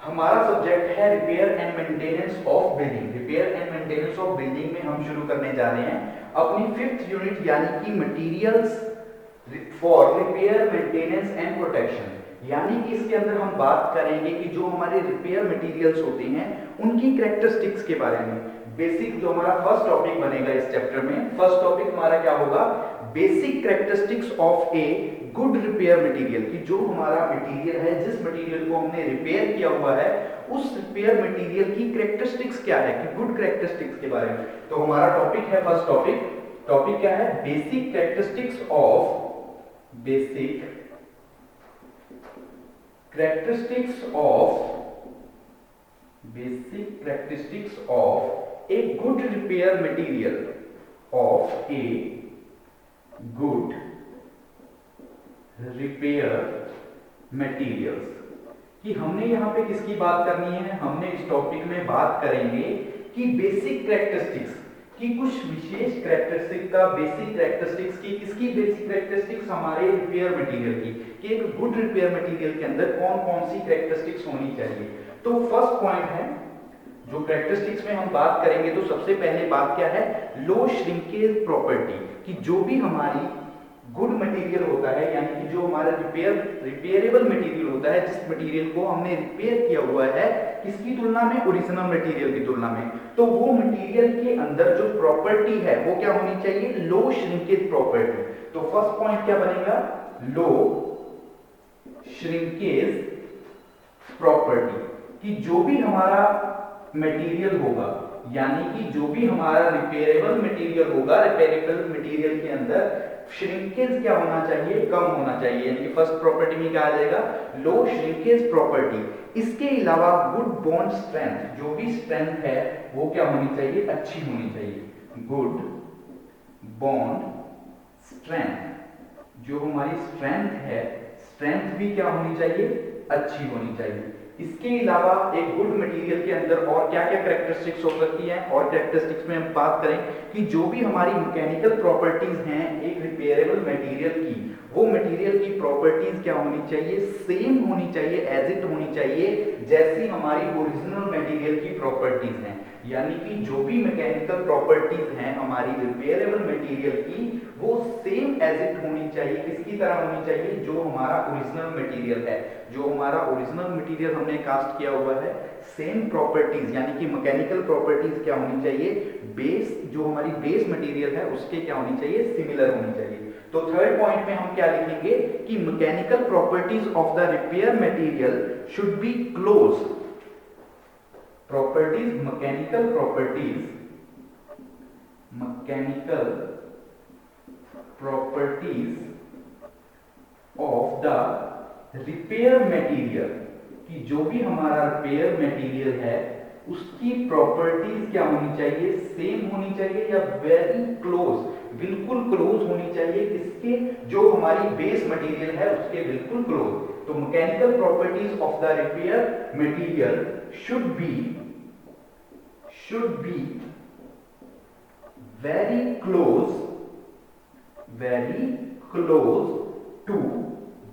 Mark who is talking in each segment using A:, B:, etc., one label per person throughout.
A: हमारा सब्जेक्ट है repair and maintenance of building. Repair and maintenance of building में हम शुरू करने जा रहे हैं अपनी 5th यूनिट यानी कि materials for repair maintenance and protection. यानी कि इसके अंदर हम बात करेंगे कि जो हमारे रिपेयर मटेरियल्स होते हैं उनकी कैरेक्टरिस्टिक्स के बारे में। बेसिक जो हमारा फर्स्ट टॉपिक बनेगा इस चैप्टर में, फर्स्ट टॉपिक हमारा क्या होगा, basic characteristics of a good repair material. कि जो हमारा मटेरियल है, जिस मटेरियल को हमने रिपेयर किया हुआ है, उस रिपेयर मटेरियल की कैरेक्टरिस्टिक्स क्या है, कि गुड कैरेक्टरिस्टिक्स के बारे में। तो हमारा टॉपिक है फर्स्ट टॉपिक क्या है, basic characteristics of a good repair material of a good repair materials। कि हमने यहाँ पे किसकी बात करनी है, हमने इस टॉपिक में बात करेंगे कि बेसिक कैरेक्टरिस्टिक्स की, कुछ विशेष कैरेक्टरिस्टिक्स का, बेसिक कैरेक्टरिस्टिक्स की, किसकी बेसिक कैरेक्टरिस्टिक्स, हमारे रिपेयर मटेरियल की, कि एक गुड रिपेयर मटेरियल के अंदर कौन कौन सी कैरेक्टरिस्टिक्स होनी चाहिए। तो फर्स्ट पॉइंट है जो कैरेक्टरिस्टिक्स में हम बात करेंगे, तो सबसे पहले बात क्या है, लो श्रिंकेज प्रॉपर्टी। कि जो भी हमारी गुड मटेरियल होता है, यानी कि जो हमारा रिपेयरेबल मटेरियल होता है, जिस मटेरियल को हमने रिपेयर किया हुआ है, किसकी तुलना में, ओरिजिनल मटेरियल की तुलना में, तो वो मटेरियल के अंदर जो प्रॉपर्टी है वो क्या होनी चाहिए, लो श्रिंकेज प्रॉपर्टी। तो फर्स्ट पॉइंट क्या बनेगा, लो श्रिंकेज प्रॉपर्टी। कि जो भी हमारा मटेरियल होगा, यानी कि जो भी हमारा रिपेयरेबल मटेरियल होगा, रिपेयरेबल मटेरियल के अंदर श्रिंकेज क्या होना चाहिए, कम होना चाहिए। यानी कि फर्स्ट प्रॉपर्टी में क्या आ जाएगा, लो श्रिंकेज प्रॉपर्टी। इसके अलावा गुड बॉन्ड स्ट्रेंथ, जो भी स्ट्रेंथ है वो क्या होनी चाहिए, अच्छी होनी चाहिए। गुड बॉन्ड स्ट्रेंथ, जो हमारी स्ट्रेंथ है, स्ट्रेंथ भी क्या होनी चाहिए, अच्छी होनी चाहिए। इसके अलावा एक गुड मटेरियल के अंदर और क्या क्या कैरेक्टरिस्टिक्स हो सकती हैं, और कैरेक्टरिस्टिक्स में हम बात करें कि जो भी हमारी मैकेनिकल प्रॉपर्टीज हैं एक रिपेयरेबल मटेरियल की, वो मटेरियल की प्रॉपर्टीज क्या होनी चाहिए, सेम होनी चाहिए, एज इट होनी चाहिए जैसी हमारी ओरिजिनल मटेरियल की प्रॉपर्टीज हैं। यानी कि जो भी मैकेनिकल प्रॉपर्टीज हैं हमारी रिपेयरेबल मटेरियल की, वो सेम एज इट होनी चाहिए, किसकी तरह होनी चाहिए, जो हमारा ओरिजिनल मटेरियल है। जो हमारा ओरिजिनल मटेरियल हमने कास्ट किया हुआ है, सेम प्रॉपर्टीज यानी कि मैकेनिकल प्रॉपर्टीज क्या होनी चाहिए, बेस, जो हमारी बेस मटेरियल है उसके क्या होनी चाहिए, सिमिलर होनी चाहिए। तो थर्ड पॉइंट में हम क्या लिखेंगे कि mechanical properties of the repair material should be close. Properties, mechanical properties of the repair material. कि जो भी हमारा रिपेयर मटेरियल है उसकी प्रॉपर्टीज क्या होनी चाहिए, सेम होनी चाहिए या वेरी क्लोज, बिल्कुल क्लोज होनी चाहिए, किसके, जो हमारी बेस मटेरियल है उसके बिल्कुल क्लोज। तो mechanical properties of the repair material should B very close to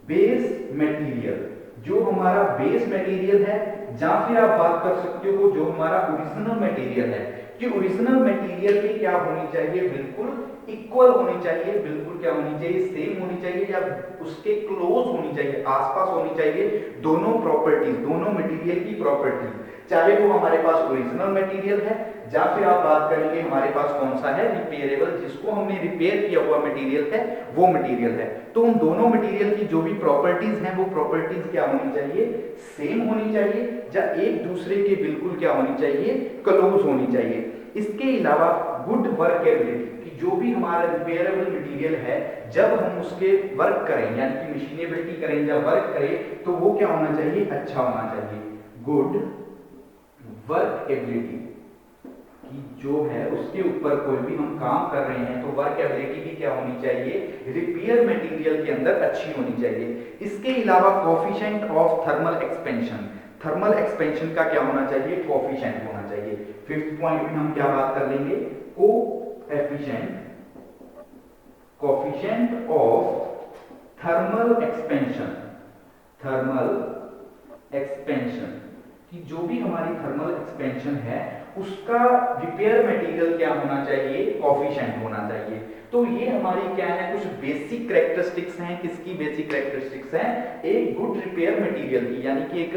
A: base material। जो हमारा बेस मटेरियल है, या फिर आप बात कर सकते हो जो हमारा ओरिजिनल मटेरियल है, कि ओरिजिनल मटेरियल की क्या होनी चाहिए, बिल्कुल इक्वल होनी चाहिए, बिल्कुल क्या होनी चाहिए, सेम होनी चाहिए, या उसके क्लोज होनी चाहिए, आसपास होनी चाहिए दोनों प्रॉपर्टीज, दोनों मटेरियल की प्रॉपर्टीज, चाहे वो हमारे पास ओरिजिनल मटेरियल है, या फिर आप बात करेंगे हमारे पास कौन सा है, रिपेयरेबल, जिसको हमने रिपेयर किया हुआ मटेरियल है वो मटेरियल है। तो उन दोनों मटेरियल की जो भी प्रॉपर्टीज हैं वो प्रॉपर्टीज क्या होनी चाहिए, सेम होनी चाहिए, या एक दूसरे के बिल्कुल क्या होनी चाहिए, क्लोज होनी चाहिए। इसके अलावा गुड वर्क एबिलिटी, कि जो भी हमारा रिपेयरेबल मटेरियल है जब हम उसके वर्क करें, यानी कि मशीनेबिलिटी करें या वर्क करें, तो वो क्या होना चाहिए, अच्छा होना चाहिए। गुड वर्क एबिलिटी, कि जो है उसके ऊपर कोई भी हम काम कर रहे हैं तो वर्क एबिलिटी भी क्या होनी चाहिए, रिपेयर मटेरियल के अंदर अच्छी होनी चाहिए। इसके अलावा coefficient of thermal expansion, thermal expansion का क्या होना चाहिए, कोएफिशिएंट होना चाहिए। फिफ्थ पॉइंट में हम क्या बात कर लेंगे, कोएफिशिएंट ऑफ थर्मल एक्सपेंशन, कि जो भी हमारी थर्मल एक्सपेंशन है उसका रिपेयर मटेरियल क्या होना चाहिए, कोफिशिएंट होना चाहिए। तो ये हमारी क्या है, कुछ बेसिक कैरेक्टरिस्टिक्स हैं। किसकी बेसिक कैरेक्टरिस्टिक्स हैं? एक गुड रिपेयर मटेरियल की, यानी कि एक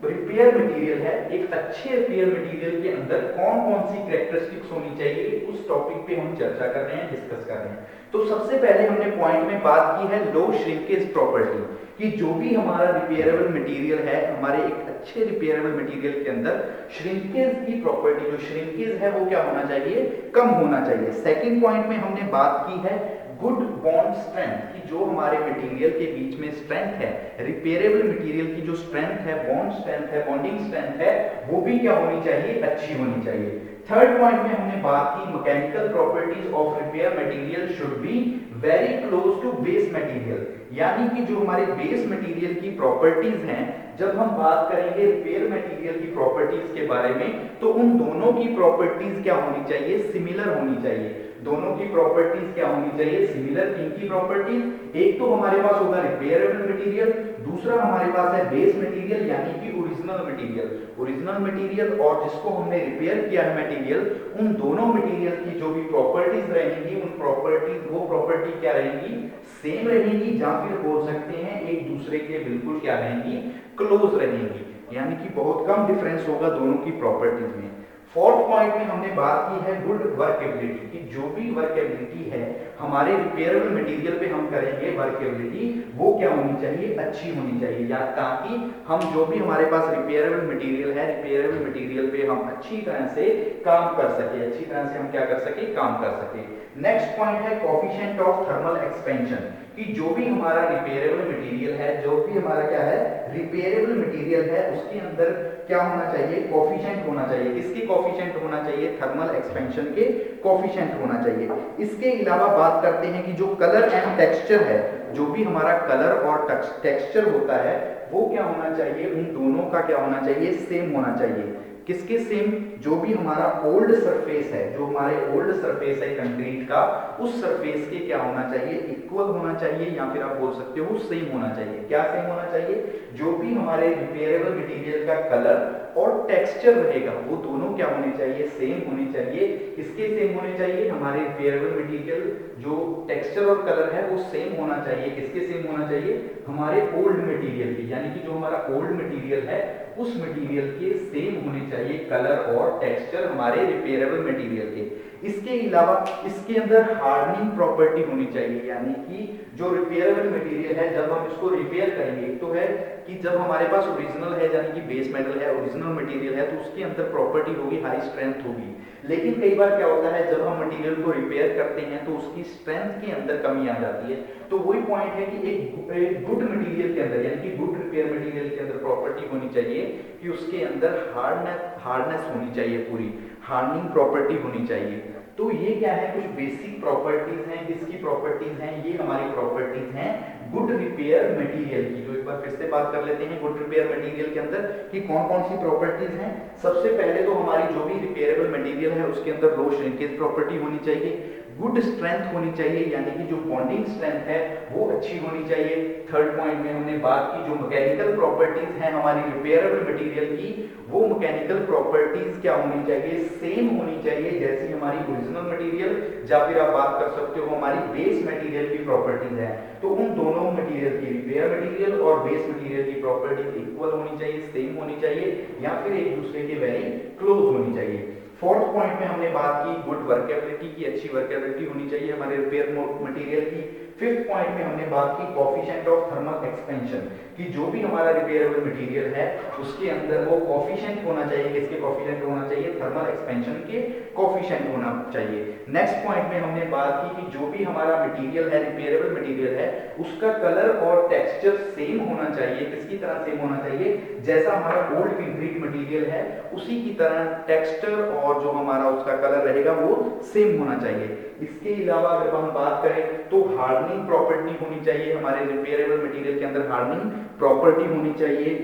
A: रिपेयर मटेरियल है, एक अच्छे रिपेयर मटेरियल के अंदर कौन कौन सी कैरेक्टरिस्टिक्स होनी चाहिए, उस टॉपिक पे हम चर्चा कर रहे हैं, डिस्कस कर रहे हैं। तो सबसे पहले हमने पॉइंट में बात की है लो श्रिंकेज प्रॉपर्टी, कि जो भी हमारा रिपेयरेबल मटेरियल है, हमारे एक अच्छे रिपेयरेबल मटेरियल के अंदर श्रिंकेज की प्रॉपर्टी, जो श्रिंकेज है वो क्या होना चाहिए, कम होना चाहिए। सेकंड पॉइंट में हमने बात की है गुड बॉन्ड स्ट्रेंथ, कि जो हमारे मटेरियल के बीच में स्ट्रेंथ है, रिपेयरेबल मटेरियल की जो स्ट्रेंथ है, बॉन्ड स्ट्रेंथ है, बॉन्डिंग स्ट्रेंथ है, वो भी क्या होनी चाहिए, अच्छी होनी चाहिए। थर्ड पॉइंट में हमने बात की mechanical properties of repair material should be very close to base material, यानी कि जो हमारे बेस मटेरियल की प्रॉपर्टीज हैं, जब हम बात करेंगे रिपेयर मटेरियल की प्रॉपर्टीज के बारे में, तो उन दोनों की प्रॉपर्टीज क्या होनी चाहिए, सिमिलर होनी चाहिए। दोनों की प्रॉपर्टीज क्या होनी चाहिए, सिमिलर। किनकी प्रॉपर्टीज? एक तो हमारे पास होगा रिपेयरेबल मटेरियल, दूसरा हमारे पास है बेस मटेरियल यानी कि ओरिजिनल मटेरियल। ओरिजिनल मटेरियल और जिसको हमने रिपेयर किया है मटेरियल, उन दोनों मटेरियल की जो भी प्रॉपर्टीज रहेंगी, उन प्रॉपर्टीज, वो प्रॉपर्टी क्या रहेंगी, सेम रहेंगी, या फिर बोल सकते हैं एक दूसरे के बिल्कुल क्या रहेंगी, क्लोज रहेंगी, यानी कि बहुत कम डिफरेंस होगा दोनों की प्रॉपर्टीज में। फोर्थ पॉइंट में हमने बात की है गुड वर्केबिलिटी, कि जो भी वर्केबिलिटी है हमारे रिपेयरेबल मटेरियल पे हम करेंगे वर्केबिलिटी, वो क्या होनी चाहिए, अच्छी होनी चाहिए, या ताकि हम जो भी हमारे पास रिपेयरेबल मटेरियल है, रिपेयरेबल मटेरियल पे हम अच्छी तरह से काम कर सके, अच्छी तरह से हम क्या कर सके, काम कर सके। नेक्स्ट पॉइंट है कोफिशिएंट ऑफ थर्मल एक्सपेंशन, कि जो भी हमारा रिपेयरेबल मटेरियल है, जो भी हमारा क्या है, रिपेयरेबल मटेरियल है, उसके अंदर क्या होना चाहिए, कोफिशिएंट होना चाहिए। किसके कोफिशिएंट होना चाहिए, थर्मल एक्सपेंशन के कोफिशिएंट होना चाहिए। इसके अलावा बात करते हैं कि जो कलर एंड टेक्सचर है, जो भी हमारा कलर और टेक्सचर होता है, वो क्या होना चाहिए, उन दोनों का क्या होना चाहिए, सेम होना चाहिए। किसके सेम? जो भी हमारा ओल्ड सरफेस है, जो हमारे ओल्ड सरफेस है कंक्रीट का, उस सरफेस के क्या होना चाहिए, इक्वल होना चाहिए, या फिर आप बोल सकते हो सेम होना चाहिए। क्या सेम होना चाहिए? जो भी हमारे रिपेयरेबल मटेरियल का कलर और टेक्सचर रहेगा, वो दोनों क्या होने चाहिए, सेम होने चाहिए। किसके सेम होने चाहिए? हमारे रिपेयरेबल मटेरियल जो टेक्सचर और कलर है वो सेम होना चाहिए। किसके सेम होना चाहिए? हमारे ओल्ड मटेरियल के, यानी कि जो हमारा ओल्ड मटेरियल है उस मटेरियल के सेम होने चाहिए कलर और टेक्सचर हमारे रिपेयरेबल मटेरियल के। इसके अलावा इसके अंदर हार्डनिंग प्रॉपर्टी होनी चाहिए, यानी कि जो रिपेयरेबल मटेरियल है, जब हम इसको रिपेयर करेंगे, एक तो है कि जब हमारे पास ओरिजिनल है, यानी कि बेस मेटल है, ओरिजिनल मटेरियल है, तो उसके अंदर प्रॉपर्टी होगी, हाई स्ट्रेंथ होगी। लेकिन कई बार क्या होता है, जब हम मटेरियल को रिपेयर करते हैं तो उसकी स्ट्रेंथ के अंदर कमी आ जाती है। तो वही पॉइंट है कि एक गुड मटेरियल के अंदर, यानी कि गुड रिपेयर मटेरियल के अंदर प्रॉपर्टी होनी चाहिए कि उसके अंदर हार्डनेस होनी चाहिए, पूरी हार्डनिंग प्रॉपर्टी होनी चाहिए। तो ये क्या है, कुछ बेसिक प्रॉपर्टीज हैं। किसकी प्रॉपर्टीज हैं? ये हमारी प्रॉपर्टीज हैं गुड रिपेयर मटेरियल की। जो एक बार फिर से बात कर लेते हैं गुड रिपेयर मटेरियल के अंदर कि कौन कौन सी प्रॉपर्टीज हैं। सबसे पहले तो हमारी जो भी रिपेयरेबल मटेरियल है उसके अंदर लो श्रिंकेज प्रॉपर्टी होनी चाहिए, गुड स्ट्रेंथ होनी चाहिए, यानी कि जो बॉन्डिंग स्ट्रेंथ है वो अच्छी होनी चाहिए। थर्ड पॉइंट में हमने बात की जो मैकेनिकल प्रॉपर्टीज हैं हमारी रिपेयरेबल मटेरियल की, वो मैकेनिकल प्रॉपर्टीज क्या होनी चाहिए, सेम होनी चाहिए जैसी हमारी ओरिजिनल मटेरियल, या फिर आप बात कर सकते हो हमारी बेस मटेरियल की प्रॉपर्टीज है। तो उन दोनों मटेरियल की, रिपेयर मटेरियल और बेस मटेरियल की प्रॉपर्टीज इक्वल होनी चाहिए, सेम होनी चाहिए, या फिर एक दूसरे के वेरी क्लोज होनी चाहिए। फोर्थ पॉइंट में हमने बात की गुड वर्केबिलिटी की, अच्छी वर्केबिलिटी होनी चाहिए हमारे रिपेयर मटेरियल की। फिफ्थ पॉइंट में हमने बात की कोफिशिएंट ऑफ थर्मल एक्सपेंशन, कि जो भी हमारा रिपेयरेबल मटेरियल है उसके अंदर वो कोफिशिएंट होना चाहिए। किसके कोफिशिएंट होना चाहिए? थर्मल एक्सपेंशन के कोफिशिएंट होना चाहिए। नेक्स्ट पॉइंट में हमने बात की कि जो भी हमारा मटेरियल है, रिपेयरेबल मटेरियल है, उसका कलर और टेक्सचर सेम होना चाहिए। किसकी तरह सेम होना चाहिए? जैसा हमारा ओल्ड कंक्रीट मटेरियल है उसी की तरह टेक्सचर और जो हमारा उसका कलर रहेगा वो सेम होना चाहिए। इसके अलावा अगर हम बात करें तो हार्डनिंग प्रॉपर्टी होनी चाहिए, हमारे रिपेयरेबल मटेरियल के अंदर हार्डनिंग प्रॉपर्टी होनी चाहिए,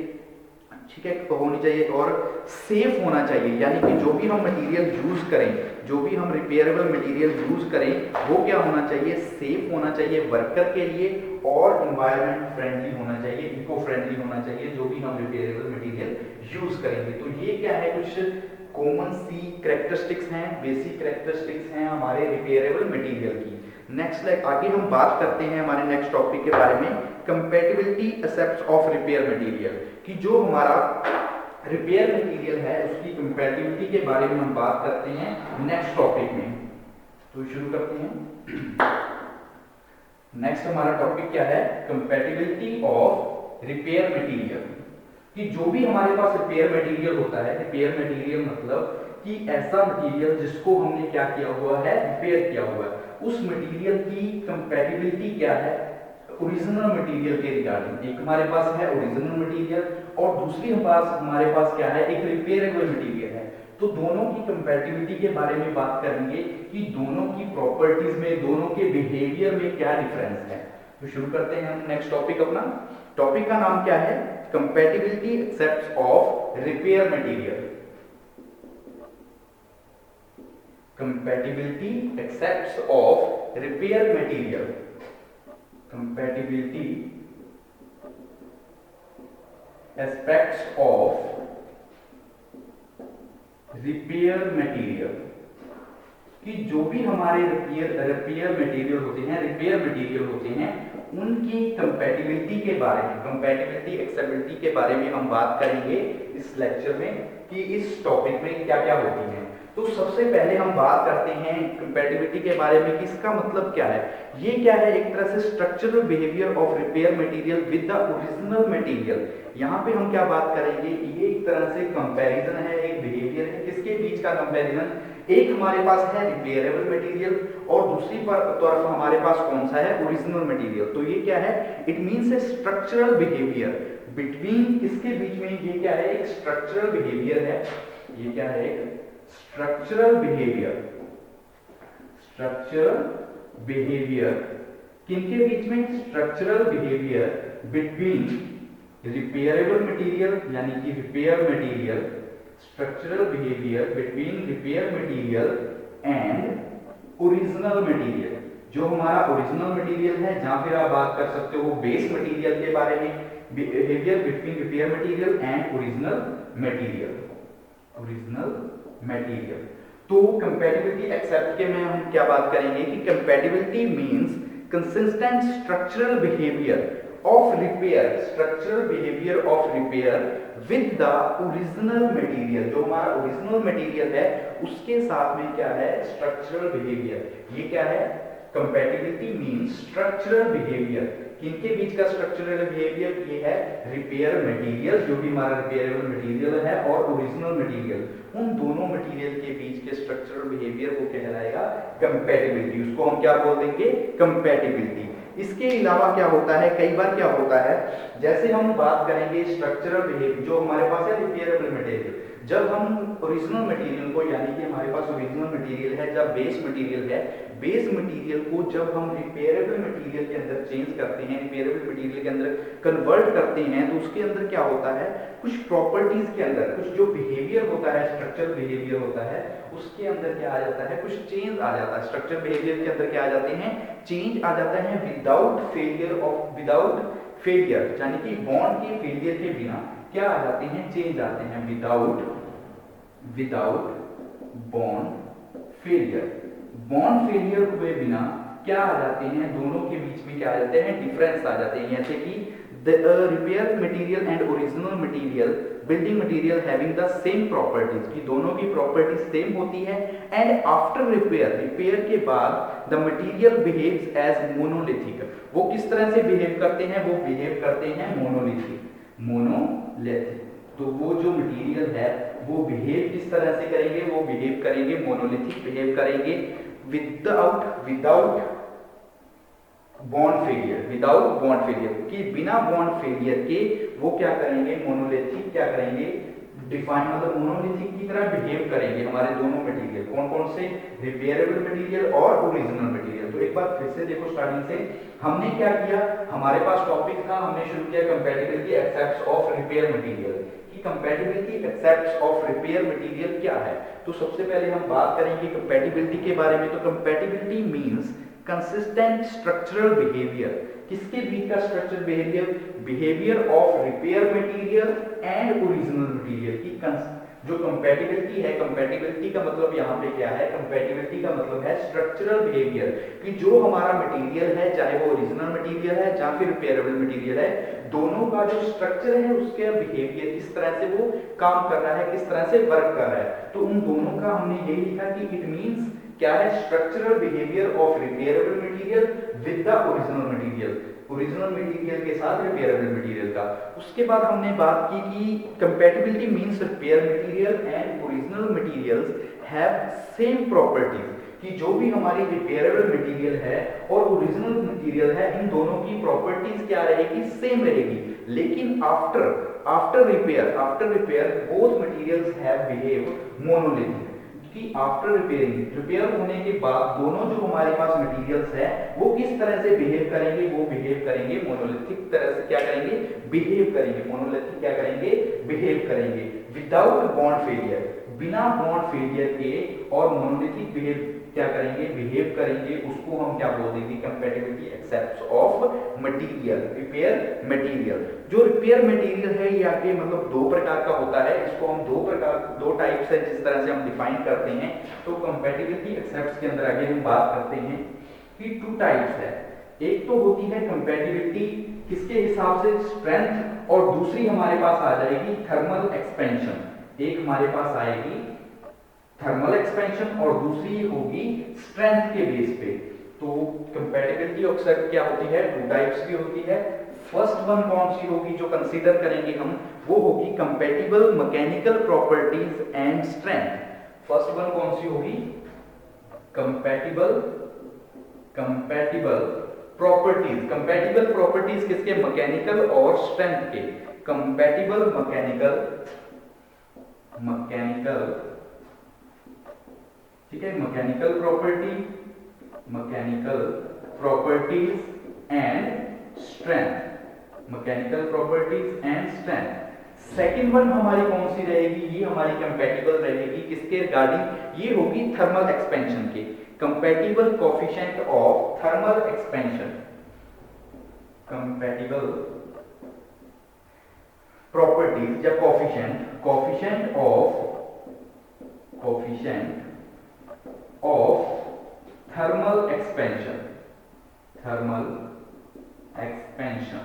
A: ठीक है, होनी चाहिए, और सेफ होना चाहिए, यानी कि जो भी हम मटेरियल यूज करें, जो भी हम रिपेयरेबल मटेरियल यूज करें वो क्या होना चाहिए, सेफ होना चाहिए वर्कर के लिए, और इन्वायरमेंट फ्रेंडली होना चाहिए, इको फ्रेंडली होना चाहिए जो भी हम रिपेयरेबल मटेरियल यूज यूज करेंगे। तो ये क्या है, कुछ कॉमन सी कैरेक्टरिस्टिक्स हैं, बेसिक कैरेक्टरिस्टिक्स हैं हमारे रिपेयरेबल मटेरियल की। नेक्स्ट आगे हम बात करते हैं हमारे नेक्स्ट टॉपिक के बारे में, compatibility aspects of repair material, कि जो हमारा रिपेयर मटेरियल है उसकी कंपैटिबिलिटी के बारे में हम बात करते हैं नेक्स्ट टॉपिक में। तो शुरू करते हैं। नेक्स्ट हमारा टॉपिक क्या है, कंपैटिबिलिटी ऑफ रिपेयर मटेरियल, कि जो भी हमारे पास रिपेयर मटेरियल होता है, रिपेयर मटेरियल मतलब कि ऐसा मटेरियल जिसको हमने क्या किया हुआ है, रिपेयर किया हुआ है, उस मटेरियल की कंपैटिबिलिटी क्या है ओरिजिनल मटेरियल के रिगार्डिंग। एक हमारे पास है ओरिजिनल मटेरियल और दूसरी हमारे पास क्या है, एक रिपेयरेबल मटेरियल है। तो दोनों की कंपैटिबिलिटी के बारे में बात करेंगे कि दोनों की प्रॉपर्टीज में, दोनों के बिहेवियर में क्या डिफरेंस है। तो शुरू करते हैं हम नेक्स्ट टॉपिक अपना। टॉपिक का नाम क्या है, compatibility aspects of repair material. Compatibility aspects of repair material, compatibility aspects of repair material, कि जो भी हमारे रिपेयर मटेरियल होते हैं उनकी कंपैटिबिलिटी के बारे में, कंपैटिबिलिटी एक्सेसिबिलिटी के बारे में हम बात करेंगे इस लेक्चर में, कि इस टॉपिक में क्या क्या होती हैं। तो सबसे पहले हम बात करते हैं कंपैटिबिलिटी के बारे में कि इसका मतलब क्या है। ये क्या है, एक तरह से structural behaviour of repair material with the original material. यहाँ पे हम क्या बात करेंगे, ये एक तरह से कंपैरिजन है, एक बिहेवियर है। किसके बीच का कंपैरिजन, एक हमारे पास है रिपेयरेबल मटेरियल और दूसरी तरफ हमारे पास कौन सा है, ओरिजिनल मटेरियल। तो ये क्या है, it means A structural behaviour between, इसके बीच में ये क्या है, एक स्ट्रक्चरल बिहेवियर है। ये क्या है, एक स्ट्रक्चरल बिहेवियर, स्ट्रक्चरल बिहेवियर किनके बीच में, structural behaviour between repairable material यानी कि repair material, structural behaviour between repair material and original material. जो हमारा ओरिजिनल मटेरियल है, जहां फिर आप बात कर सकते हो बेस मटेरियल के बारे में, behaviour between repair material and original material, original material. तो कंपैटिबिलिटी एक्सेप्ट के में हम क्या बात करेंगे कि compatibility means consistent structural behaviour of repair, structural behaviour of repair with the original material. जो हमारा ओरिजिनल मटेरियल है उसके साथ में क्या है, स्ट्रक्चरल बिहेवियर। ये क्या है, कंपैटिबिलिटी मींस स्ट्रक्चरल बिहेवियर, किनके बीच का स्ट्रक्चरल बिहेवियर, ये है रिपेयर मटेरियल, जो भी हमारा रिपेयरेबल मटेरियल है, और ओरिजिनल मटेरियल, उन दोनों मटेरियल के बीच के स्ट्रक्चरल बिहेवियर को कहलाएगा कंपैटिबिलिटी। उसको हम क्या बोल देंगे, कंपैटिबिलिटी। इसके अलावा क्या होता है, कई बार क्या होता है, जैसे हम बात करेंगे स्ट्रक्चरल बिहेवियर, जो हमारे पास है रिपेयरेबल मटेरियल, जब हम ओरिजिनल मटेरियल को, यानी कि हमारे पास ओरिजिनल मटेरियल है, जब बेस मटेरियल है, बेस मटेरियल को जब हम रिपेयरेबल मटेरियल के अंदर चेंज करते हैं, रिपेयरेबल मटेरियल के अंदर कन्वर्ट करते हैं, तो उसके अंदर क्या होता है, कुछ प्रॉपर्टीज के अंदर, कुछ जो बिहेवियर होता है, स्ट्रक्चरल बिहेवियर होता है, उसके अंदर क्या आ जाता है, कुछ चेंज आ जाता है। स्ट्रक्चर बिहेवियर के अंदर क्या आ जाते हैं, चेंज आ जाता है विदाउट फेलियर, यानी कि बॉन्ड के फेलियर के बिना क्या आ जाते हैं, चेंज आते हैं, without bond failure. Bond failure हुए बिना क्या आ जाते हैं, दोनों के बीच में क्या आ जाते हैं, डिफरेंस आ जाते हैं। जैसे कि repair material and original material, building material having the same properties, कि दोनों की प्रॉपर्टीज सेम होती है। एंड आफ्टर रिपेयर के बाद the material behaves as monolithic, वो किस तरह से बिहेव करते हैं, वो बिहेव करते हैं मोनोलिथिक। तो वो जो मटेरियल है वो बिहेव किस तरह से करेंगे, वो बिहेव करेंगे मोनोलिथिक, बिहेव करेंगे विदाउट बॉन्ड फेलियर, कि बिना बॉन्ड फेलियर के वो क्या करेंगे, मोनोलिथिक क्या करेंगे, डिफाइन, मतलब मोनोलिथिक की तरह बिहेव करेंगे हमारे दोनों मटेरियल। कौन कौन से, रिपेयरेबल मटेरियल और ओरिजिनल मटेरियल। तो एक बार फिर से देखो, स्टार्टिंग से हमने क्या किया, हमारे पास टॉपिक था, हमने शुरू किया compatibility aspects of repair material, कि compatibility aspects of repair material क्या है। तो सबसे पहले हम बात करेंगे कंपैटिबिलिटी के बारे में। तो compatibility means consistent structural behaviour, किसके बीच का structural behaviour of repair material and original material, जो कंपैटिबिलिटी है, कंपैटिबिलिटी का मतलब यहाँ पे क्या है, कंपैटिबिलिटी का मतलब है स्ट्रक्चरल बिहेवियर, कि जो हमारा मटेरियल है, चाहे वो ओरिजिनल मटेरियल है या फिर रिपेयरेबल मटेरियल है, दोनों का जो स्ट्रक्चर है, उसके बिहेवियर, किस तरह से वो काम कर रहा है, किस तरह से वर्क कर रहा है, तो उन दोनों का हमने यही लिखा कि इट मींस क्या है, structural behaviour of repairable material with the original material, original material के साथ रिपेयरेबल मटेरियल का। उसके बाद हमने बात की कि compatibility means repair material and original materials have same properties, कि जो भी हमारी रिपेयरेबल मटेरियल है और ओरिजिनल मटेरियल है, इन दोनों की प्रॉपर्टीज क्या रहेगी, सेम रहेगी, लेकिन after repair both materials have behave monolithic, कि आफ्टर रिपेयरिंग, रिपेयर होने के बाद दोनों जो हमारे पास मटेरियल्स है वो किस तरह से बिहेव करेंगे, वो बिहेव करेंगे मोनोलिथिक तरह से, क्या करेंगे, बिहेव करेंगे, मोनोलिथिक क्या करेंगे, बिहेव करेंगे, विदाउट बॉन्ड फेलियर, बिना बॉन्ड फेलियर के, और मोनोलिथिक बिहेव क्या करेंगे, बिहेव करेंगे, उसको हम क्या बोल देंगे, compatibility aspects of material, repair material. जो रिपेयर मटेरियल है ये आगे मतलब दो प्रकार का होता है, इसको हम दो टाइप्स है जिस तरह से हम डिफाइन करते हैं, तो कंपैटिबिलिटी एक्सेप्ट्स के अंदर आगे हम बात करते हैं कि टू टाइप्स है, एक तो होती है कंपैटिबिलिटी किसके हिसाब से, स्ट्रेंथ, और दूसरी हमारे पास आ जाएगी थर्मल एक्सपेंशन, एक हमारे पास आएगी थर्मल एक्सपेंशन और दूसरी होगी स्ट्रेंथ के बेस पे। तो कंपैटिबिलिटी एक्सेप्ट क्या होती है, टू टाइप्स की होती है। फर्स्ट वन कौन सी होगी जो कंसीडर करेंगे हम, वो होगी compatible mechanical properties and strength. First one कौन सी होगी, कंपैटिबल प्रॉपर्टीज, कंपैटिबल प्रॉपर्टीज किसके, मैकेनिकल और स्ट्रेंथ के, कंपैटिबल मैकेनिकल, ठीक है, mechanical properties and strength, second one हमारी कौन सी रहेगी, ये हमारी कंपैटिबल रहेगी किसके रिगार्डिंग, ये होगी थर्मल एक्सपेंशन के, compatible coefficient of thermal expansion, compatible properties या कोएफिशिएंट ऑफ थर्मल एक्सपेंशन,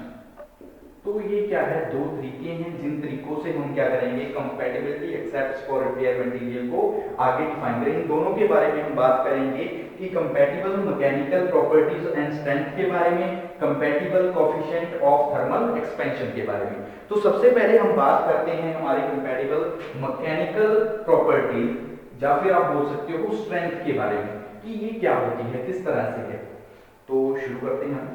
A: तो ये क्या है, दो तरीके हैं जिन तरीकों से हम क्या करेंगे, compatibility accepts for repair material को आगे डिफाइन करेंगे। इन दोनों के बारे में हम बात करेंगे कि compatible mechanical properties and strength के बारे में, compatible coefficient of thermal expansion के बारे में। तो सबसे पहले हम बात करते हैं हमारी कंपैटिबल मैकेनिकल प्रॉपर्टीज या फिर आप बोल सकते हो स्ट्रेंथ के बारे में, कि ये क्या होती है, किस तरह से है। तो शुरू करते हैं हम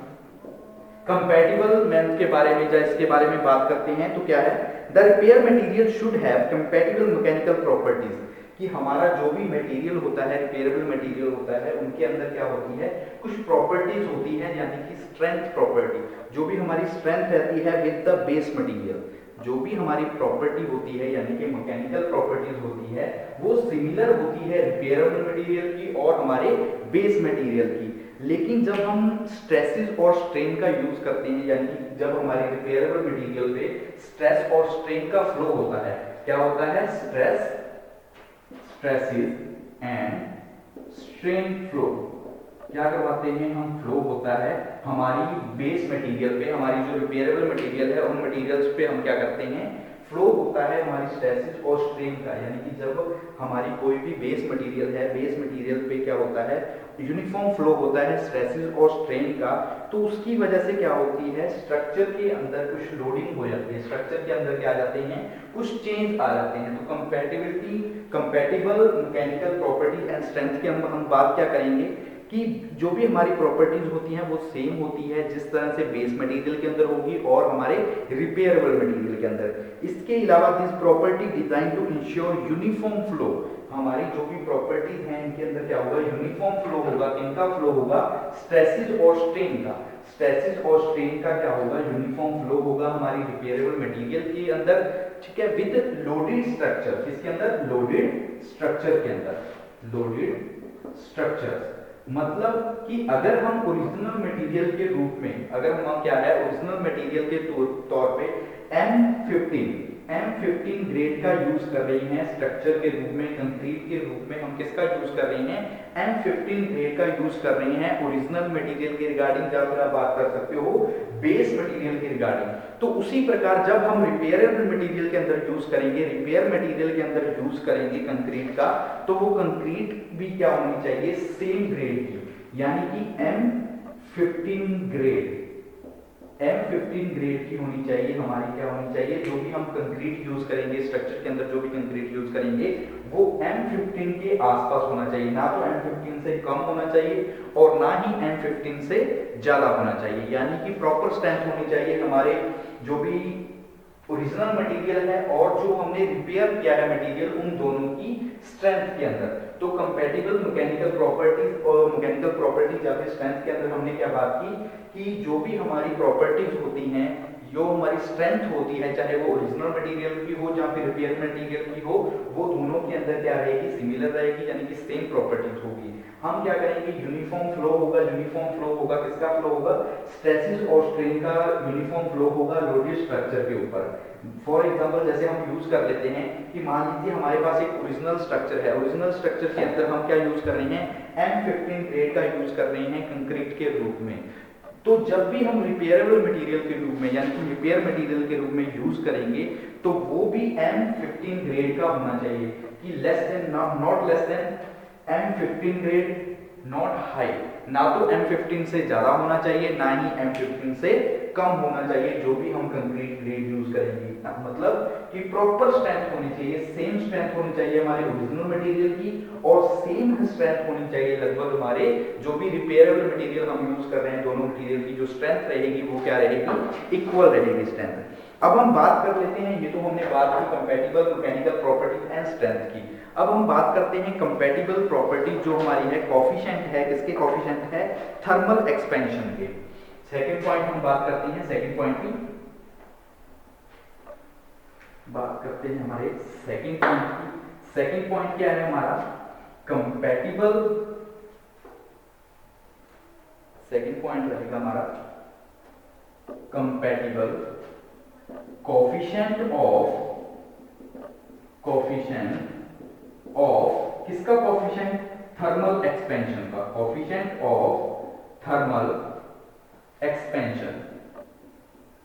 A: कंपैटिबल मेंस के बारे में, या इसके बारे में बात करते हैं। तो क्या है, the repair material should have compatible mechanical properties, कि हमारा जो भी मटेरियल होता है, रिपेयरेबल मटेरियल होता है, उनके अंदर क्या होती है, कुछ प्रॉपर्टीज होती है, यानी कि स्ट्रेंथ प्रॉपर्टी, जो भी हमारी स्ट्रेंथ रहती है विद द बेस मटेरियल, जो भी हमारी प्रॉपर्टी होती है यानी कि मैकेनिकल प्रॉपर्टीज होती है, वो सिमिलर होती है रिपेयरेबल मटेरियल की और हमारे बेस मटेरियल की। लेकिन जब हम स्ट्रेसेस और स्ट्रेन का यूज करते हैं, यानी कि जब हमारे रिपेयरेबल मटेरियल पे स्ट्रेस और स्ट्रेन का फ्लो होता है, क्या होता है, स्ट्रेसेस एंड स्ट्रेन फ्लो, क्या करवाते हैं हम, फ्लो होता है हमारी बेस मटेरियल पे, हमारी जो रिपेयरेबल मटेरियल है उन मटेरियल्स पे हम क्या करते हैं, फ्लो होता है हमारी स्ट्रेसेस और स्ट्रेन का, यानी कि जब हमारी कोई भी बेस मटेरियल है, बेस मटेरियल पे क्या होता है, यूनिफॉर्म फ्लो होता है स्ट्रेसेस और स्ट्रेन का, तो उसकी वजह से क्या होती है, स्ट्रक्चर के अंदर कुछ लोडिंग हो जाती है, स्ट्रक्चर के अंदर क्या आ जाते हैं, कुछ चेंज आ जाते हैं। तो compatible mechanical property and strength के हम बात क्या करेंगे कि जो भी हमारी प्रॉपर्टीज होती हैं वो सेम होती है जिस तरह से बेस मटेरियल के अंदर होगी और हमारे रिपेयरेबल मटेरियल के अंदर। इसके अलावा this property design to ensure uniform flow, हमारी जो भी प्रॉपर्टीज हैं इनके अंदर क्या होगा, यूनिफॉर्म फ्लो होगा, इनका फ्लो होगा स्ट्रेसेस और स्ट्रेन का, स्ट्रेसेस और स्ट्रेन का क्या होगा, यूनिफॉर्म फ्लो होगा हमारी रिपेयरेबल मटेरियल के अंदर, ठीक है, विद लोडेड स्ट्रक्चर, किसके अंदर, लोडेड स्ट्रक्चर के अंदर, लोडेड स्ट्रक्चर, मतलब कि अगर हम ओरिजिनल मटेरियल के रूप में, अगर हम क्या है, ओरिजिनल मटेरियल के तौर पे M15 ग्रेड का यूज कर रही हैं स्ट्रक्चर के रूप में, कंक्रीट के रूप में हम किसका यूज कर रही हैं, M15 ग्रेड का यूज कर रही हैं ओरिजिनल मटेरियल के रिगार्डिंग, या फिर आप बात कर सकते हो बेस मटेरियल के रिगार्डिंग। तो उसी प्रकार जब हम रिपेयरेबल मटेरियल के अंदर यूज करेंगे, रिपेयर मटेरियल के अंदर यूज करेंगे कंक्रीट का, तो वो कंक्रीट भी क्या होनी चाहिए, सेम ग्रेड की, यानी कि M15 ग्रेड, M15 ग्रेड की होनी चाहिए हमारी, क्या होनी चाहिए, जो भी हम कंक्रीट यूज करेंगे स्ट्रक्चर के अंदर, जो भी कंक्रीट यूज करेंगे वो M15 के आसपास होना चाहिए, ना तो M15 से कम होना चाहिए और ना ही M15 से ज्यादा होना चाहिए। यानी कि प्रॉपर स्ट्रेंथ होनी चाहिए हमारे जो भी ओरिजिनल मटेरियल है और जो हमने रिपेयर किया है मटेरियल, उन दोनों की स्ट्रेंथ के अंदर। तो कंपैटिबल मैकेनिकल प्रॉपर्टीज और मैकेनिकल प्रॉपर्टीज या फिर स्ट्रेंथ के अंदर हमने क्या बात की कि जो भी हमारी प्रॉपर्टीज होती हैं, जो हमारी स्ट्रेंथ होती है, चाहे वो ओरिजिनल मटेरियल की हो या फिर रिपेयर मटेरियल की हो, वो दोनों के अंदर क्या रहेगी, सिमिलर रहेगी, यानी कि सेम प्रॉपर्टीज होगी। हम क्या करेंगे, यूनिफॉर्म फ्लो होगा, यूनिफॉर्म फ्लो होगा, किसका फ्लो होगा, स्ट्रेसेस और स्ट्रेन का यूनिफॉर्म फ्लो होगा लोडेड स्ट्रक्चर के ऊपर। फॉर एग्जांपल जैसे हम यूज कर लेते हैं कि मान लीजिए हमारे पास एक ओरिजिनल स्ट्रक्चर है, ओरिजिनल स्ट्रक्चर के अंदर हम क्या यूज कर रहे हैं, M15 ग्रेड का यूज कर रहे हैं कंक्रीट के रूप में। तो जब भी हम रिपेयरेबल मटेरियल के रूप में, यानी कि रिपेयर मटेरियल के रूप में यूज करेंगे, तो वो भी M15 ग्रेड का होना चाहिए, कि less than, not less than M15 grade, not high, ना तो M15 से ज्यादा होना चाहिए, ना ही M15 से कम होना चाहिए, जो भी हम कंक्रीट ग्रेड यूज करेंगे। मतलब कि प्रॉपर स्ट्रेंथ होनी चाहिए, सेम स्ट्रेंथ होनी चाहिए हमारे ओरिजिनल मटेरियल की, और सेम स्ट्रेंथ होनी चाहिए लगभग हमारे जो भी रिपेयरेबल मटेरियल हम यूज कर रहे हैं, दोनों मटेरियल की जो स्ट्रेंथ रहेगी वो क्या रहेगी, इक्वल रहेगी स्ट्रेंथ। अब हम बात कर लेते हैं, ये तो हमने बात की compatible mechanical properties and strength की। अब हम बात करते हैं कंपैटिबल प्रॉपर्टी जो हमारी है, कोफिशिएंट है, किसके कोफिशिएंट है, थर्मल एक्सपेंशन के। सेकंड पॉइंट हम बात करते हैं, सेकंड पॉइंट की बात करते हैं हमारे सेकंड पॉइंट की। सेकंड पॉइंट क्या है हमारा, कंपैटिबल, सेकंड पॉइंट रहेगा हमारा कंपैटिबल कोफिशिएंट ऑफ किसका कोफिशिएंट, थर्मल एक्सपेंशन का, coefficient of thermal expansion,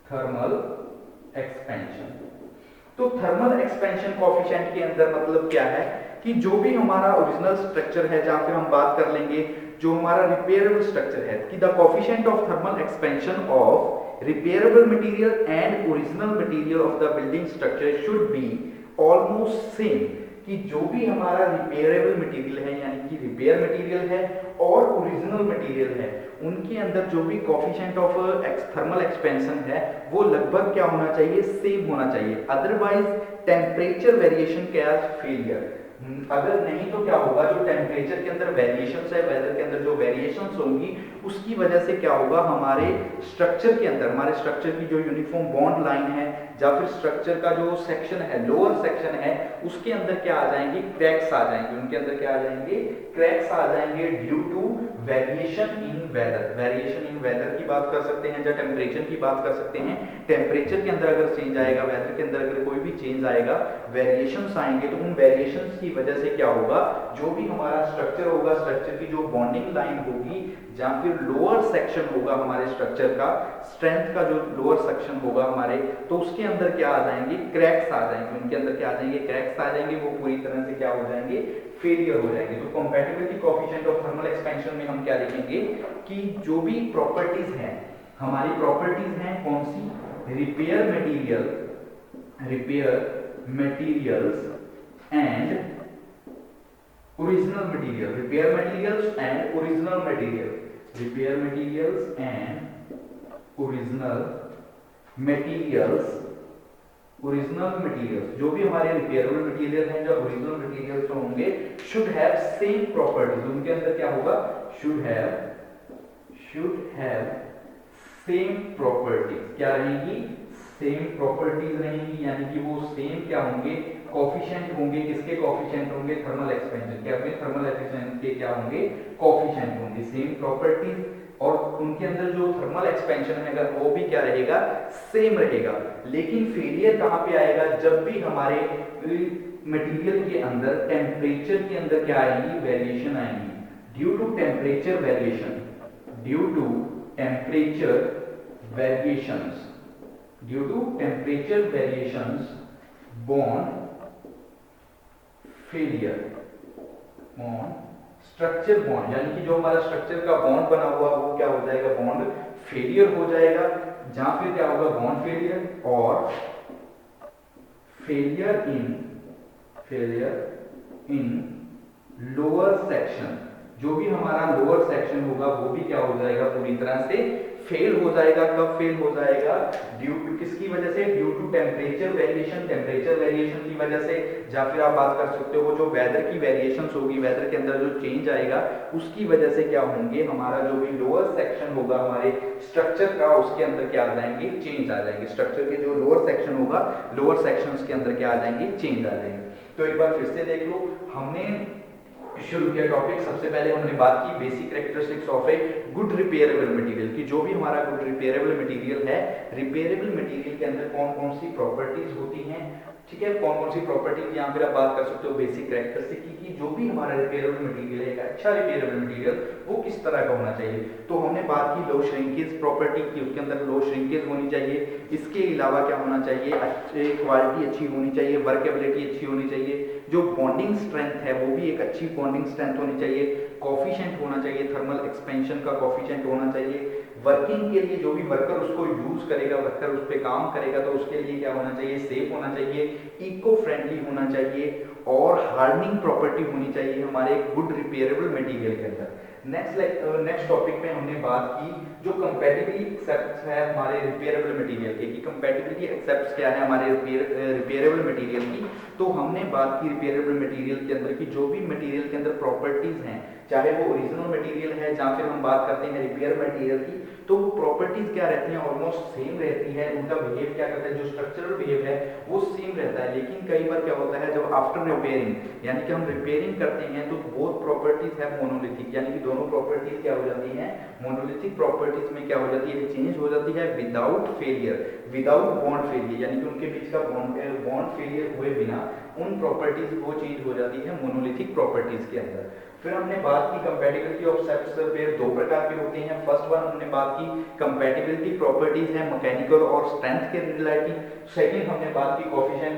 A: thermal expansion. तो थर्मल एक्सपेंशन कोफिशिएंट के अंदर मतलब क्या है कि जो भी हमारा ओरिजिनल स्ट्रक्चर है, जहां फिर हम बात कर लेंगे जो हमारा रिपेयरेबल स्ट्रक्चर है, कि the coefficient of thermal expansion of repairable material and original material of the building structure should be almost same, कि जो भी हमारा रिपेयरेबल मटेरियल है, यानी कि रिपेयर मटेरियल है और ओरिजिनल मटेरियल है, उनके अंदर जो भी कोफिशिएंट ऑफ थर्मल एक्सपेंशन है वो लगभग क्या होना चाहिए, सेम होना चाहिए। अदरवाइज टेम्परेचर वेरिएशन कैज फेलियर, अगर नहीं तो क्या होगा, जो टेम्परेचर के अंदर वेरिएशंस है, वेदर के अंदर जो वेरिएशंस होंगी, उसकी वजह से क्या होगा, हमारे स्ट्रक्चर के अंदर, हमारे स्ट्रक्चर की जो यूनिफॉर्म बॉन्ड लाइन है या फिर स्ट्रक्चर का जो सेक्शन है, लोअर सेक्शन है, उसके अंदर क्या आ जाएंगे, क्रैक्स आ जाएंगे, उनके अंदर क्या आ जाएंगे, क्रैक्स आ जाएंगे due to variation in weather. Variation in weather की बात कर सकते हैं या टेम्परेचर की बात कर सकते हैं। टेम्परेचर के अंदर अगर चेंज आएगा, वेदर के अंदर अगर कोई भी चेंज आएगा, वेरिएशंस आएंगे, तो उन वेरिएशंस की वजह से क्या होगा, जो भी हमारा स्ट्रक्चर होगा, स्ट्रक्चर की जो बॉन्डिंग लाइन होगी या फिर लोअर सेक्शन होगा हमारे स्ट्रक्चर का, स्ट्रेंथ का जो लोअर सेक्शन होगा हमारे, तो उसके अंदर क्या आ जाएंगे, क्रैक्स आ जाएंगे, उनके अंदर क्या आ जाएंगे, क्रैक्स आ जाएंगे, वो पूरी तरह से क्या हो जाएंगे, फेलियर हो जाएंगे। तो compatibility coefficient of thermal expansion में हम क्या लिखेंगे कि जो भी प्रॉपर्टीज हैं, हमारी प्रॉपर्टीज हैं कौन सी, repair materials and original material, repair materials and original material, repair materials and original materials, original materials जो भी हमारे रिपेयरेबल मटेरियल हैं, जो ओरिजिनल मटेरियल्स होंगे, शुड हैव सेम प्रॉपर्टीज, उनके अंदर क्या होगा, शुड हैव सेम प्रॉपर्टीज, क्या रहेंगी, सेम प्रॉपर्टीज रहेंगी, यानी कि वो सेम क्या होंगे, कोफिशिएंट होंगे, किसके कोफिशिएंट होंगे, थर्मल एक्सपेंशन के, अपने थर्मल एक्सपेंशन के क्या होंगे, कोफिशिएंट होंगे, सेम प्रॉपर्टीज, और उनके अंदर जो थर्मल एक्सपेंशन है वो भी क्या रहेगा, सेम रहेगा। लेकिन फेलियर कहाँ पे आएगा, जब भी हमारे मटेरियल के अंदर टेम्परेचर के अंदर क्या आएगी, वेरिएशन आएगी। Due to temperature variation, due to temperature variations, due to temperature variations bond failure on structure bond, यानी कि जो हमारा स्ट्रक्चर का बॉन्ड बना हुआ वो क्या हो जाएगा, बॉन्ड फेलियर हो जाएगा। जहां फिर क्या होगा, बॉन्ड फेलियर और फेलियर इन लोअर सेक्शन, जो भी हमारा लोअर सेक्शन होगा वो भी क्या हो जाएगा, पूरी तरह से फेल हो जाएगा। कब फेल हो जाएगा, ड्यू टू किसकी वजह से, due to temperature variation, temperature variation की वजह से, या फिर आप बात कर सकते हो जो वेदर की वेरिएशंस होगी, वेदर के अंदर जो चेंज आएगा उसकी वजह से क्या होंगे, हमारा जो भी लोअर सेक्शन होगा हमारे स्ट्रक्चर का उसके अंदर क्या आ जाएंगे, चेंज आ जाएंगे। स्ट्रक्चर के जो लोअर सेक्शन होगा, लोअर सेक्शंस के अंदर क्या आ जाएंगे, चेंज आ जाएंगे। तो एक बार फिर से देख लो, हमने शुरू किया टॉपिक, सबसे पहले हमने बात की basic characteristics of a good repairable material की। जो भी हमारा गुड रिपेयरेबल मटेरियल है, रिपेयरेबल मटेरियल के अंदर कौन कौन सी प्रॉपर्टीज होती हैं, ठीक है, कौन कौन सी प्रॉपर्टीज, यहाँ फिर आप बात कर सकते हो बेसिक कैरेक्टरिस्टिक की जो भी हमारा रिपेयरेबल मटेरियल है, एक अच्छा रिपेयरेबल मटेरियल वो किस तरह का होना चाहिए। तो हमने बात की लो श्रिंकेज प्रॉपर्टी की, उसके अंदर लो श्रिंकेज होनी चाहिए। इसके अलावा क्या होना चाहिए, अच्छी क्वालिटी अच्छी होनी चाहिए, वर्केबिलिटी अच्छी होनी चाहिए, जो बॉन्डिंग स्ट्रेंथ है वो भी एक अच्छी बॉन्डिंग स्ट्रेंथ होनी चाहिए, कोफिशिएंट होना चाहिए, थर्मल एक्सपेंशन का कोफिशिएंट होना चाहिए। वर्किंग के लिए जो भी वर्कर उसको यूज करेगा, वर्कर उस पर काम करेगा तो उसके लिए क्या होना चाहिए, सेफ होना चाहिए, इको फ्रेंडली होना चाहिए और हार्डनिंग प्रॉपर्टी होनी चाहिए हमारे गुड रिपेयरेबल मटेरियल के अंदर। नेक्स्ट टॉपिक में हमने बात की जो कंपैटिबिलिटी एक्सेप्ट्स है हमारे रिपेयरेबल मटेरियल के, कि कंपैटिबिलिटी एक्सेप्ट्स क्या है हमारे रिपेयरेबल मटेरियल की। तो हमने बात की रिपेयरेबल मटेरियल के अंदर की जो भी मटेरियल के अंदर प्रॉपर्टीज हैं, चाहे वो ओरिजिनल मटेरियल है या फिर हम बात करते हैं रिपेयर मटेरियल की, तो वो प्रॉपर्टीज क्या रहती हैं, ऑलमोस्ट सेम रहती है। उनका बिहेव क्या करता है, जो स्ट्रक्चरल बिहेव है वो सेम रहता है। लेकिन कई बार क्या होता है, जब आफ्टर रिपेयरिंग यानी कि हम रिपेयरिंग करते हैं तो बोथ प्रॉपर्टीज है मोनोलिथिक, यानी कि दोनों प्रॉपर्टीज क्या हो जाती हैं, मोनोलिथिक प्रॉपर्टीज में क्या हो जाती है, चेंज हो जाती है without failure, without bond failure, यानी कि उनके बीच का बॉन्ड फेलियर हुए बिना उन प्रॉपर्टीज वो चेंज हो जाती है मोनोलिथिक प्रॉपर्टीज के अंदर। फिर हमने बात की कंपैटिबिलिटी ऑफ सेट्स पेयर दो प्रकार के होते हैं। फर्स्ट वन हमने बात की कंपैटिबिलिटी प्रॉपर्टीज है मैकेनिकल और स्ट्रेंथ के रिलेटिव। सेकंड हमने बात की coefficient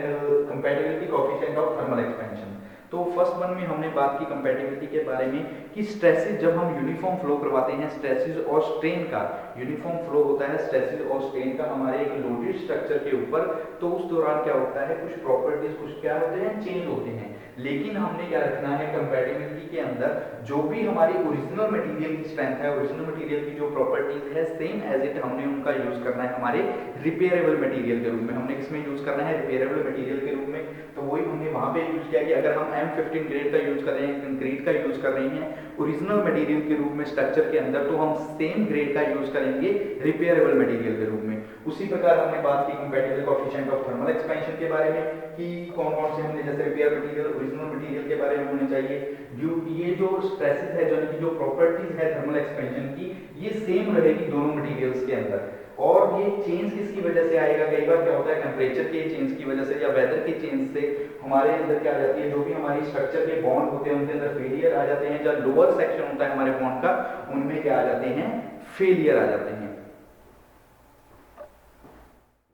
A: compatibility coefficient of thermal expansion. तो फर्स्ट वन में हमने बात की कंपैटिबिलिटी के बारे में कि स्ट्रेसेस जब हम यूनिफॉर्म फ्लो करवाते हैं, स्ट्रेसेस और स्ट्रेन का यूनिफॉर्म फ्लो होता है, स्ट्रेसेस और स्ट्रेन का हमारे एक लोडेड स्ट्रक्चर के ऊपर, तो उस दौरान क्या होता है, कुछ प्रॉपर्टीज कुछ क्या होते हैं, चेंज होते हैं। लेकिन हमने क्या रखना है कंपैटिबिलिटी के अंदर, जो भी हमारी ओरिजिनल मटेरियल की स्ट्रेंथ है, ओरिजिनल मटेरियल की जो प्रॉपर्टीज है सेम एज इट हमने उनका यूज करना है हमारे रिपेयरेबल मटेरियल के रूप में। हमने किसमें यूज करना है, रिपेयरेबल मटेरियल के रूप में। तो वही हमने वहां पे यूज किया कि अगर हम M15 ग्रेड का यूज कर रहे हैं, कंक्रीट का यूज कर रहे हैं ओरिजिनल मटेरियल के रूप में स्ट्रक्चर के अंदर, तो हम सेम ग्रेड का यूज करेंगे रिपेयरेबल मटेरियल के रूप में। उसी प्रकार हमने बात की compatible coefficient of thermal expansion के बारे में कि कौन कौन से हमने जैसे रिपेयर मटेरियल ओरिजिनल मटेरियल के बारे में होने चाहिए। ये जो स्ट्रेसेस है, जो प्रॉपर्टीज है थर्मल एक्सपेंशन की, ये सेम रहेगी दोनों मटेरियल्स के अंदर। और ये चेंज किसकी वजह से आएगा, कई बार क्या होता है टेम्परेचर के चेंज की वजह से या वेदर के चेंज से हमारे अंदर क्या आ जाती है, जो भी हमारी स्ट्रक्चर के बॉन्ड होते हैं उनके अंदर फेलियर आ जाते हैं। जब लोअर सेक्शन होता है हमारे बॉन्ड का, उनमें क्या आ जाते हैं, फेलियर आ जाते हैं।